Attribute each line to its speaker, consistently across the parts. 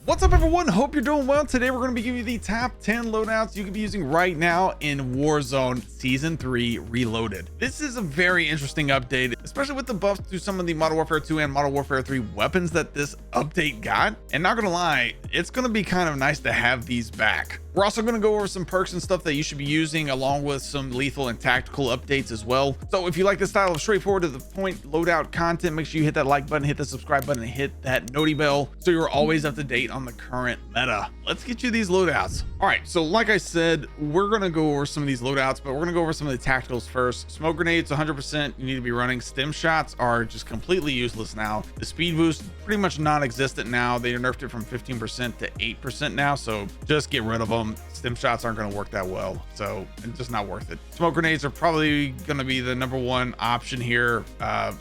Speaker 1: What's up, everyone? Hope you're doing well. Today we're going to be giving you the top 10 loadouts you can be using right now in Warzone Season 3 Reloaded. This is a very interesting update, especially with the buffs to some of the Modern Warfare 2 and Modern Warfare 3 weapons that this update got. And not gonna lie, it's going to be kind of nice to have these back. We're also going to go over some perks and stuff that you should be using, along with some lethal and tactical updates as well. So if you like this style of straightforward to the point loadout content, make sure you hit that like button, hit the subscribe button, and hit that noti bell so you're always up to date on the current meta. Let's get you these loadouts. All right, so like I said, we're going to go over some of these loadouts, but we're going to go over some of the tacticals first. Smoke grenades, 100% you need to be running. Stim shots are just completely useless now. The speed boost pretty much non-existent now. They nerfed it from 15% to 8% now, so just get rid of them. Stim shots aren't going to work that well, so it's just not worth it. Smoke grenades are probably going to be the #1 option here.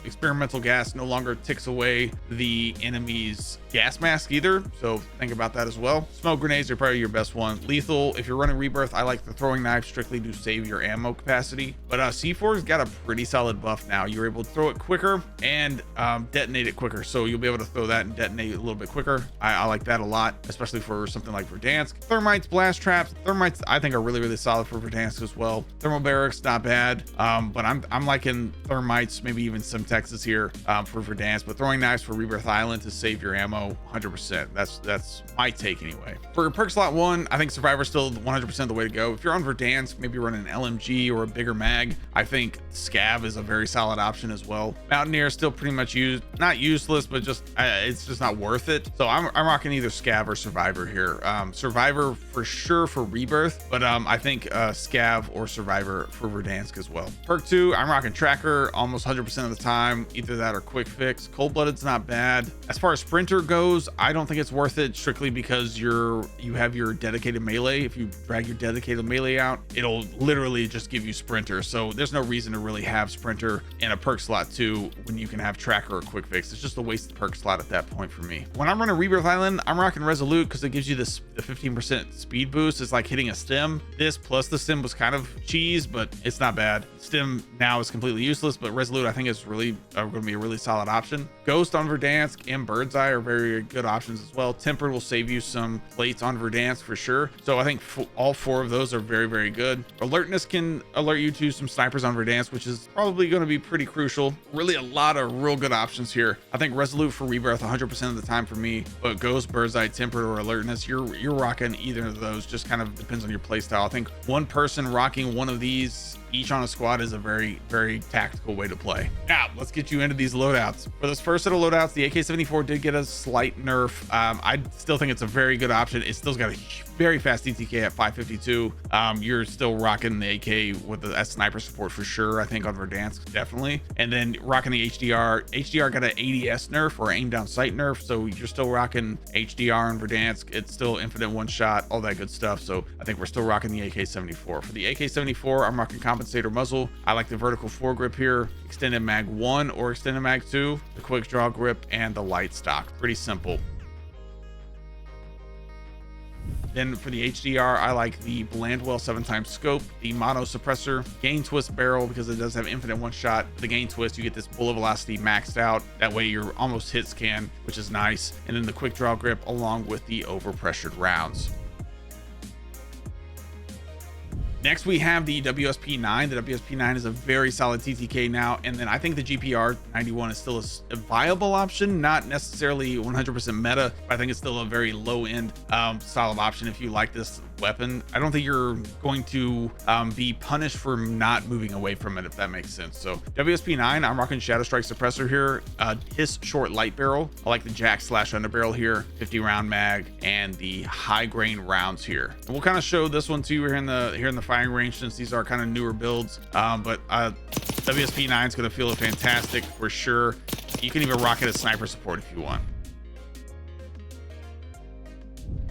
Speaker 1: Experimental gas no longer ticks away the enemy's gas mask either, so think about that as well. Smoke grenades are probably your best one. Lethal, if you're running rebirth, I like the throwing knife strictly to save your ammo capacity, but C4's got a pretty solid buff now. You're able to throw it quicker and detonate it quicker, so you'll be able to throw that and detonate it a little bit quicker. I like that a lot, especially for something like Verdansk. Thermites, blast traps. Thermites I think are really solid for Verdansk as well. Thermal barracks, not bad, but I'm liking thermites, maybe even some Texas here for Verdansk, but throwing knives for Rebirth Island to save your ammo 100%. That's my take anyway. For perk slot 1, I think Survivor's still 100% the way to go. If you're on Verdansk, maybe run an LMG or a bigger mag, I think Scav is a very solid option as well. Mountaineer is still pretty much not useless, but just it's just not worth it. So I'm rocking either Scav or Survivor here. Survivor for sure for Rebirth, but I think Scav or Survivor for Verdansk as well. Perk 2, I'm rocking Tracker almost 100% of the time, either that or Quick Fix. Cold-blooded's not bad. As far as Sprinter goes, I don't think it's worth it, strictly because you have your dedicated melee. If you drag your dedicated melee out, it'll literally just give you Sprinter, so there's no reason to really have Sprinter in a perk slot 2 when you can have Tracker or Quick Fix. It's just a wasted perk slot at that point for me. When I'm running Rebirth Island, I'm rocking Resolute because it gives you this 15% speed boost. It's like hitting a stim. This plus the stim was kind of cheese, but it's not bad. Stim now is completely useless, but Resolute I think is really going to be a really solid option. Ghost on Verdansk and Birdseye are very good options as well. Tempered will save you some plates on Verdansk for sure, so I think all 4 of those are very good. Alertness can alert you to some snipers on Verdansk, which is probably going to be pretty crucial. Really a lot of real good options here. I think Resolute for Rebirth 100% of the time for me, but Ghost, Birdseye, Tempered, or Alertness, you're rocking either of those. Just kind of depends on your playstyle. I think one person rocking one of these each on a squad is a very tactical way to play. Now let's get you into these loadouts. For this first set of loadouts, the AK-74 did get a slight nerf. I still think it's a very good option. It still's got a very fast DTK at 552. You're still rocking the AK with the sniper support for sure, I think, on Verdansk, definitely. And then rocking the HDR got an ADS nerf or aim down sight nerf, so you're still rocking HDR on Verdansk. It's still infinite one shot, all that good stuff, so I think we're still rocking the AK-74. For the AK-74, I'm rocking compensator muzzle. I like the vertical foregrip here, extended mag 1 or extended mag 2, the quick draw grip, and the light stock. Pretty simple. Then for the HDR, I like the Blandwell 7x scope, the mono suppressor, gain twist barrel because it does have infinite one shot. The gain twist, you get this bullet velocity maxed out. That way you're almost hit scan, which is nice. And then the quick draw grip along with the overpressured rounds. Next, we have the WSP9. The WSP9 is a very solid TTK now, and then I think the GPR 91 is still a viable option, not necessarily 100% meta, but I think it's still a very low-end solid option if you like this weapon. I don't think you're going to be punished for not moving away from it, if that makes sense. So WSP9, I'm rocking Shadow Strike suppressor here, his short light barrel. I like the Jack / underbarrel here, 50 round mag, and the high grain rounds here. And we'll kind of show this one to you here in the firing range, since these are kind of newer builds, but WSP9 is going to feel fantastic for sure. You can even rock it as sniper support if you want.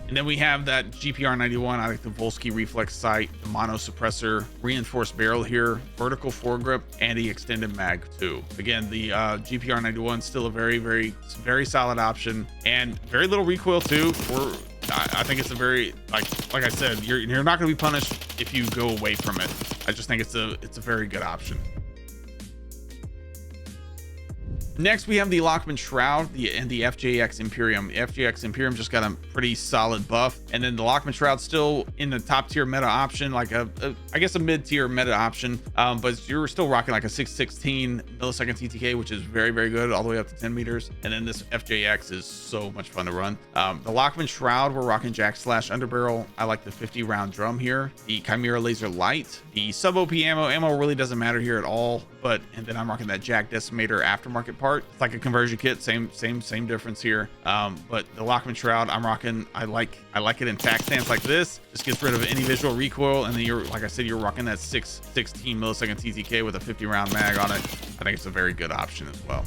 Speaker 1: And then we have that GPR 91. I like the Volsky reflex sight, the mono suppressor, reinforced barrel here, vertical foregrip, and the extended mag 2. Again, the GPR 91 still a very solid option, and very little recoil too. I think it's a very, like I said, you're not going to be punished if you go away from it. I just think it's a very good option. Next, we have the Lockman Shroud and the FJX Imperium. The FJX Imperium just got a pretty solid buff, and then the Lockman Shroud still in the top tier meta option, like I guess a mid tier meta option, but you're still rocking like a 616 millisecond TTK, which is very, very good, all the way up to 10 meters. And then this FJX is so much fun to run. The Lockman Shroud, we're rocking Jack Slash Underbarrel. I like the 50 round drum here. The Chimera Laser Light, the sub OP ammo really doesn't matter here at all. And then I'm rocking that Jack Decimator aftermarket part. It's like a conversion kit, same difference here. But the Lockman Shroud, I'm rocking. I like it in tack stance like this. Just gets rid of any visual recoil, and then you're, like I said, you're rocking that 616 millisecond TTK with a 50 round mag on it. I think it's a very good option as well.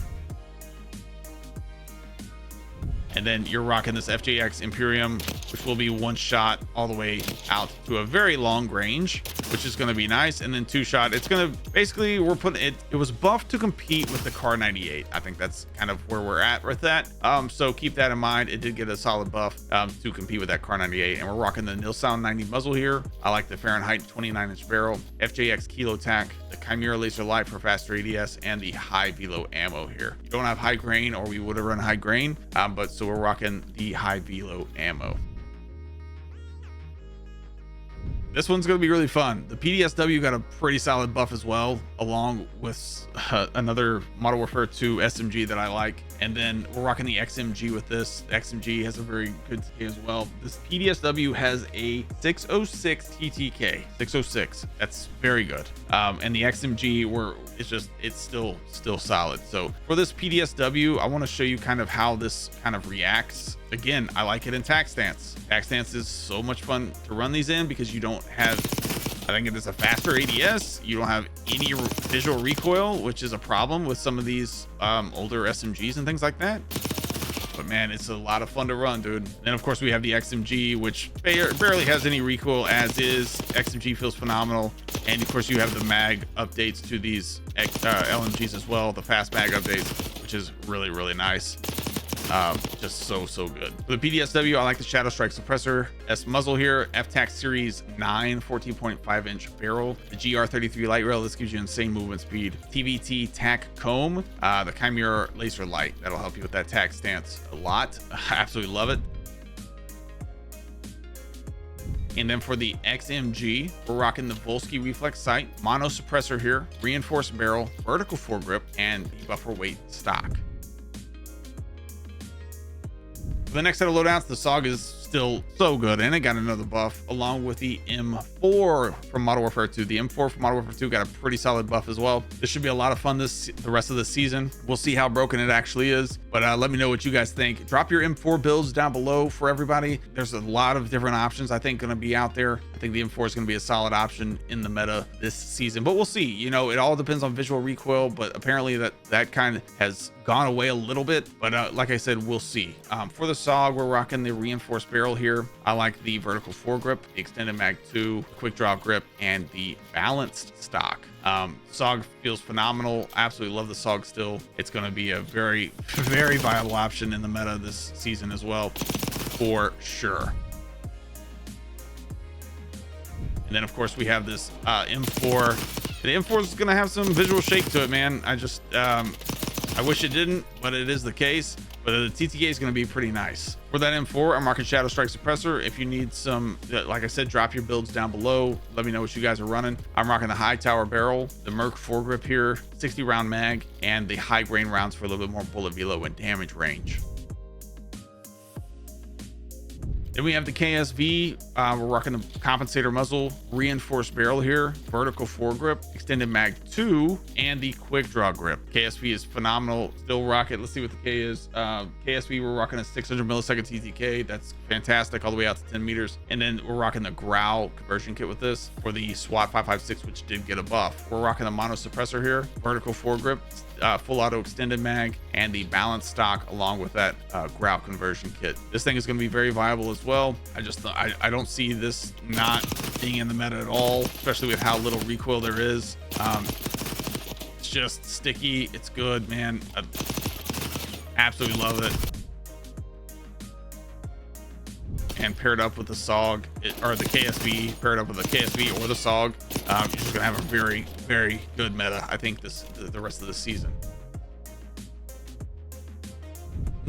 Speaker 1: And then you're rocking this FJX Imperium, which will be one shot all the way out to a very long range, which is going to be nice. And then two shot, it's going to basically, we're putting it, it was buffed to compete with the Car 98. I think that's kind of where we're at with that. So keep that in mind. It did get a solid buff to compete with that Car 98. And we're rocking the Nil Sound 90 muzzle here. I like the Fahrenheit 29-inch barrel, FJX Kilo Tac, the Chimera Laser Light for faster ADS, and the high velo ammo here. You don't have high grain, or we would have run high grain, but so we're rocking the high velo ammo. This one's going to be really fun. The PDSW got a pretty solid buff as well, along with another Modern Warfare 2 SMG that I like. And then we're rocking the XMG with this. The XMG has a very good TK as well. This PDSW has a 606 TTK, 606. That's very good. And the XMG, it's still solid. So for this PDSW, I want to show you kind of how this kind of reacts. Again, I like it in tack stance. Tack stance is so much fun to run these in because you don't have, I think it is a faster ADS. You don't have any visual recoil, which is a problem with some of these older SMGs and things like that. But man, it's a lot of fun to run, dude. Then of course we have the XMG, which barely has any recoil as is. XMG feels phenomenal. And of course you have the mag updates to these LMGs as well, the fast mag updates, which is really, really nice. Just so good. For the PDSW, I like the Shadow Strike Suppressor S muzzle here, FTAC Series 9 14.5 inch barrel, the GR33 light rail. This gives you insane movement speed. TVT Tac Comb, the Chimera Laser Light, that'll help you with that tack stance a lot. I absolutely love it. And then for the XMG, we're rocking the Volsky Reflex Sight, Mono Suppressor here, Reinforced Barrel, Vertical Foregrip, and the Buffer Weight Stock. For the next set of loadouts, the SOG is still so good, and it got another buff along with the M4 from Modern Warfare 2. The M4 from Modern Warfare 2 got a pretty solid buff as well. This should be a lot of fun the rest of the season. We'll see how broken it actually is, but let me know what you guys think. Drop your M4 builds down below for everybody. There's a lot of different options I think going to be out there. I think the M4 is going to be a solid option in the meta this season, but we'll see. You know, it all depends on visual recoil, but apparently that kind of has gone away a little bit, but like I said, we'll see. For the SOG, we're rocking the Reinforced Barrel here. I like the Vertical Foregrip, the Extended Mag 2, Quick Draw Grip, and the Balanced Stock. SOG feels phenomenal. Absolutely love the SOG still. It's going to be a very, very viable option in the meta this season as well, for sure. And then of course we have this M4. The M4 is going to have some visual shake to it, man. I wish it didn't, but it is the case. But the TTK is going to be pretty nice. For that M4, I'm rocking Shadow Strike Suppressor. If you need some, like I said, drop your builds down below. Let me know what you guys are running. I'm rocking the High Tower Barrel, the Merc Foregrip here, 60 round mag, and the high grain rounds for a little bit more bullet velo and damage range. Then we have the KSV. We're rocking the Compensator Muzzle, Reinforced Barrel here, Vertical Foregrip, Extended Mag 2, and the Quick Draw Grip. KSV is phenomenal. Still rock it. Let's see what the K is. KSV, we're rocking a 600 millisecond TTK. That's fantastic, all the way out to 10 meters. And then we're rocking the Growl conversion kit with this for the SWAT 556, which did get a buff. We're rocking the Mono Suppressor here, Vertical Foregrip, full auto extended mag, and the Balanced Stock along with that Growl conversion kit. This thing is going to be very viable as well. I don't see this not being in the meta at all, especially with how little recoil there is. It's just sticky. It's good, man. I absolutely love it. And paired up with the SOG, or the KSV, paired up with the KSV or the SOG, you're just gonna have a very, very good meta, I think, the rest of the season.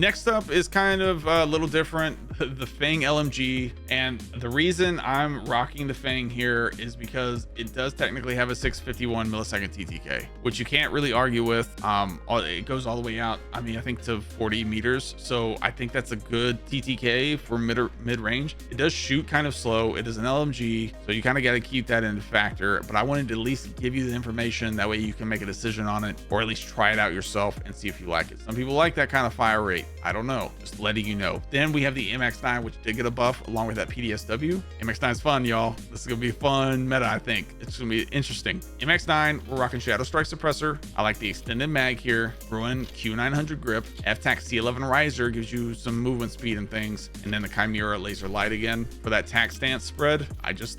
Speaker 1: Next up is kind of a little different, the Fang LMG. And the reason I'm rocking the Fang here is because it does technically have a 651 millisecond TTK, which you can't really argue with. It goes all the way out, I mean, I think to 40 meters. So I think that's a good TTK for mid range. It does shoot kind of slow. It is an LMG, so you kind of got to keep that in factor. But I wanted to at least give you the information, that way you can make a decision on it, or at least try it out yourself and see if you like it. Some people like that kind of fire rate. I don't know, just letting you know. Then we have the MX9, which did get a buff along with that PDSW. MX9 is fun, y'all. This is gonna be a fun meta. I think it's gonna be interesting. MX9, we're rocking Shadow Strike Suppressor. I like the extended mag here. Ruin Q900 grip. FTAC C11 riser gives you some movement speed and things, and then the Chimera laser light again for that tac stance spread.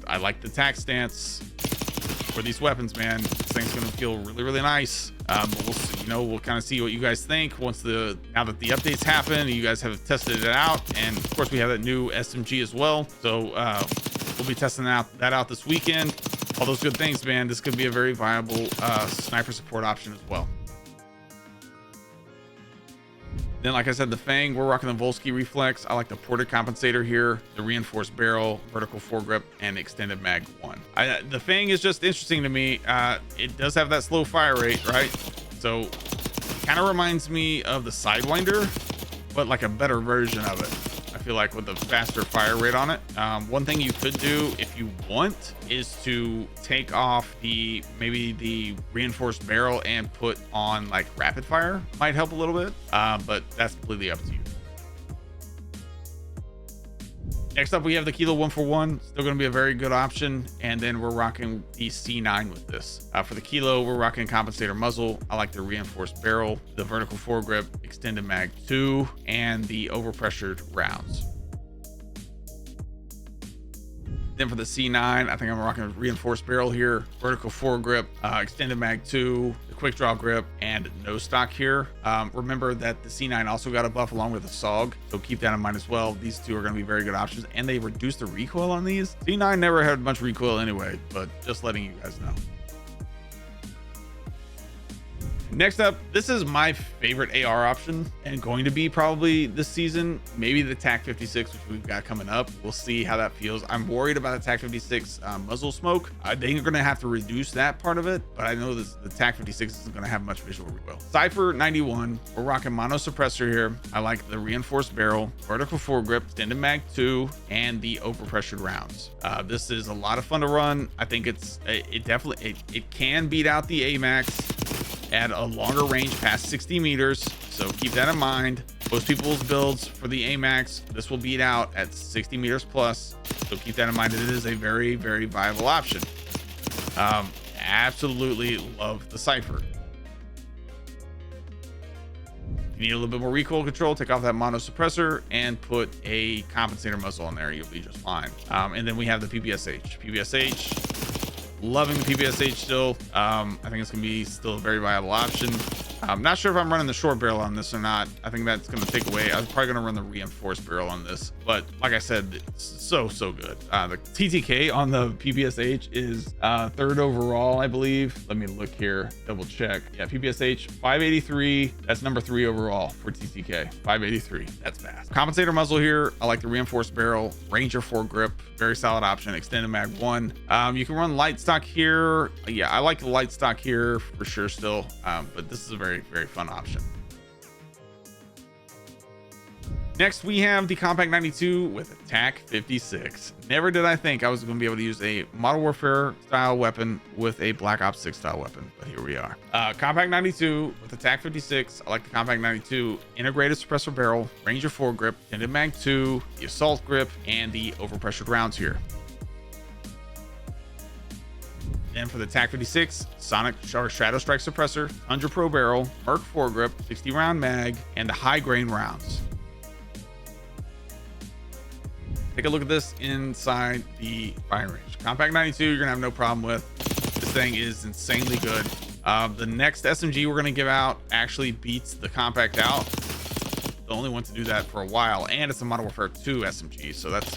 Speaker 1: I like the tac stance for these weapons, man. This thing's gonna feel really nice. But we'll see, we'll kind of see what you guys think now that the updates happen. You guys have tested it out, and of course we have that new SMG as well. So we'll be testing that out this weekend. All those good things, man. This could be a very viable sniper support option as well. Then, like I said, the Fang, we're rocking the Volsky Reflex. I like the ported compensator here, the reinforced barrel, vertical foregrip, and extended mag 1. The Fang is just interesting to me. It does have that slow fire rate, right? So it kind of reminds me of the Sidewinder, but like a better version of it. I feel like with a faster fire rate on it. One thing you could do if you want is to take off maybe the reinforced barrel and put on like rapid fire. Might help a little bit, but that's completely up to you. Next up, we have the Kilo 141. Still going to be a very good option. And then we're rocking the C9 with this. For the Kilo, we're rocking compensator muzzle. I like the reinforced barrel, the vertical foregrip, extended mag 2, and the overpressured rounds. Then for the C9, I think I'm rocking a reinforced barrel here, vertical foregrip, extended mag 2, the quick draw grip, and no stock here. Remember that the C9 also got a buff along with the SOG, so keep that in mind as well. These two are going to be very good options, and they reduced the recoil on these. C9 never had much recoil anyway, but just letting you guys know. Next up, this is my favorite AR option and going to be probably this season, maybe the TAC 56, which we've got coming up. We'll see how that feels. I'm worried about the TAC 56 muzzle smoke. They're going to have to reduce that part of it, but I know the TAC 56 isn't going to have much visual recoil. Cypher 91, we're rocking mono suppressor here. I like the reinforced barrel, vertical foregrip, extended mag 2, and the overpressured rounds. This is a lot of fun to run. I think it definitely can beat out the AMAX at a longer range past 60 meters, so keep that in mind. Most people's builds for the AMAX, this will beat out at 60 meters plus, so keep that in mind. It is a very viable option. Absolutely love the Cypher. If you need a little bit more recoil control, take off that mono suppressor and put a compensator muzzle on there. You'll be just fine. And then we have the PPSH. Loving the PPSH still. I think it's gonna be still a very viable option. I'm not sure if I'm running the short barrel on this or not. I think that's gonna take away. I'm probably gonna run the reinforced barrel on this, but like I said, it's so good. The TTK on the PPSH is 3rd overall, I believe. Let me look here, double check. Yeah, PPSH 583. That's number 3 overall for TTK. 583. That's fast. Compensator muzzle here. I like the reinforced barrel, Ranger foregrip, very solid option. Extended mag 1. You can run light stock here. Yeah, I like the light stock here for sure still, but this is a very fun option. Next, we have the Compact 92 with a TAC 56. Never did I think I was going to be able to use a Modern Warfare style weapon with a Black Ops 6 style weapon, but here we are. Compact 92 with the TAC 56. I like the Compact 92 integrated suppressor barrel, Ranger foregrip, extended mag 2, the assault grip, and the overpressured rounds here. Then for the TAC 56, Sonic Shadow Strike Suppressor, 100 Pro Barrel, Merc foregrip, 60 round mag, and the high grain rounds. Take a look at this inside the firing range. Compact 92, you're gonna have no problem with. This thing is insanely good. The next SMG we're gonna give out actually beats the Compact out. The only one to do that for a while, and it's a Modern Warfare 2 SMG, so that's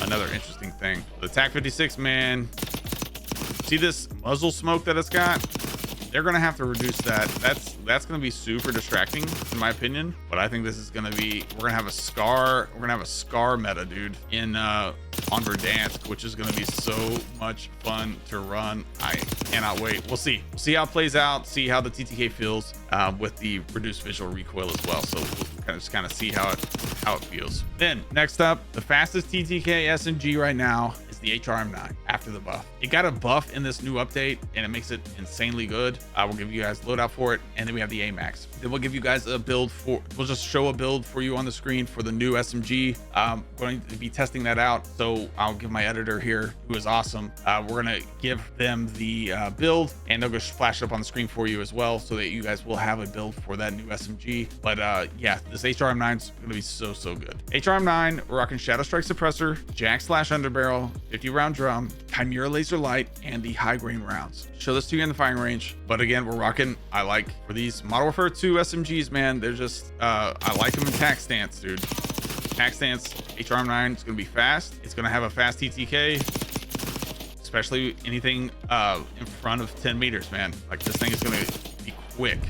Speaker 1: another interesting thing. The TAC 56, man. See this muzzle smoke that it's got? They're gonna have to reduce that. that's going to be super distracting in my opinion. But I think this is going to be, we're going to have a scar. We're going to have a scar meta, dude, in on Verdansk, which is going to be so much fun to run. I cannot wait. We'll see how it plays out, see how the TTK feels with the reduced visual recoil as well. So we'll kind of see how it feels. Then next up, the fastest TTK SMG right now is the HRM9 after the buff. It got a buff in this new update and it makes it insanely good. We'll give you guys loadout for it, and then we have the AMAX. Then we'll give you guys a build for, we'll just show a build for you on the screen for the new SMG. I'm going to be testing that out, so I'll give my editor here, who is awesome, we're gonna give them the build, and they'll go flash it up on the screen for you as well, so that you guys will have a build for that new SMG. But yeah, this HRM9 is gonna be so good. HRM9, we're rocking Shadow Strike Suppressor, Jack Slash Underbarrel, 50 round drum, Chimera Laser Light, and the high grain rounds. Show this to you in the firing range. But again, we're rocking, I like, for these Modern Warfare 2 SMGs, man, they're just I like them in tac stance, dude. Tac stance, HRM9 is gonna be fast. It's gonna have a fast TTK, especially anything in front of 10 meters, man. Like, this thing is gonna be quick.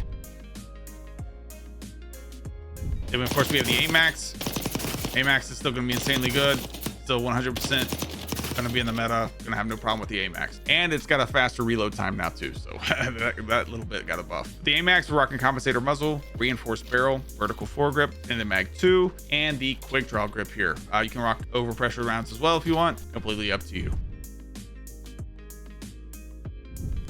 Speaker 1: Then of course we have the AMAX. AMAX is still gonna be insanely good, still 100% gonna be in the meta, gonna have no problem with the AMAX, and it's got a faster reload time now too, so that little bit got a buff. The AMAX, we're rocking compensator muzzle, reinforced barrel, vertical foregrip, and the mag 2, and the quick draw grip here. You can rock overpressure rounds as well if you want, completely up to you.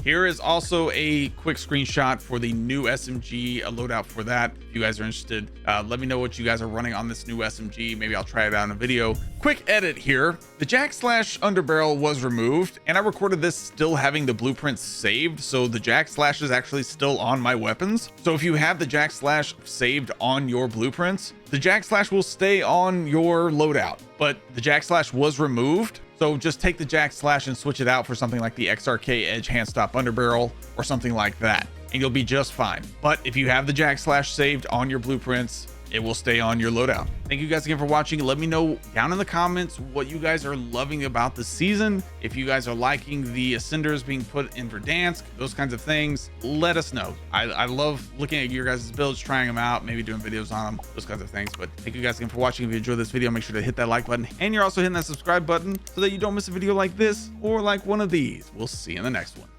Speaker 1: Here is also a quick screenshot for the new SMG, a loadout for that. If you guys are interested, let me know what you guys are running on this new SMG. Maybe I'll try it out in a video. Quick edit here. The Jack Slash Underbarrel was removed, and I recorded this still having the blueprints saved. So the Jack Slash is actually still on my weapons. So if you have the Jack Slash saved on your blueprints, the Jack Slash will stay on your loadout, but the Jack Slash was removed. So just take the Jack Slash and switch it out for something like the XRK Edge Handstop Underbarrel or something like that, and you'll be just fine. But if you have the Jack Slash saved on your blueprints, it will stay on your loadout. Thank you guys again for watching. Let me know down in the comments what you guys are loving about the season. If you guys are liking the Ascenders being put in Verdansk, those kinds of things, let us know. I love looking at your guys' builds, trying them out, maybe doing videos on them, those kinds of things. But thank you guys again for watching. If you enjoyed this video, make sure to hit that like button, and you're also hitting that subscribe button so that you don't miss a video like this or like one of these. We'll see you in the next one.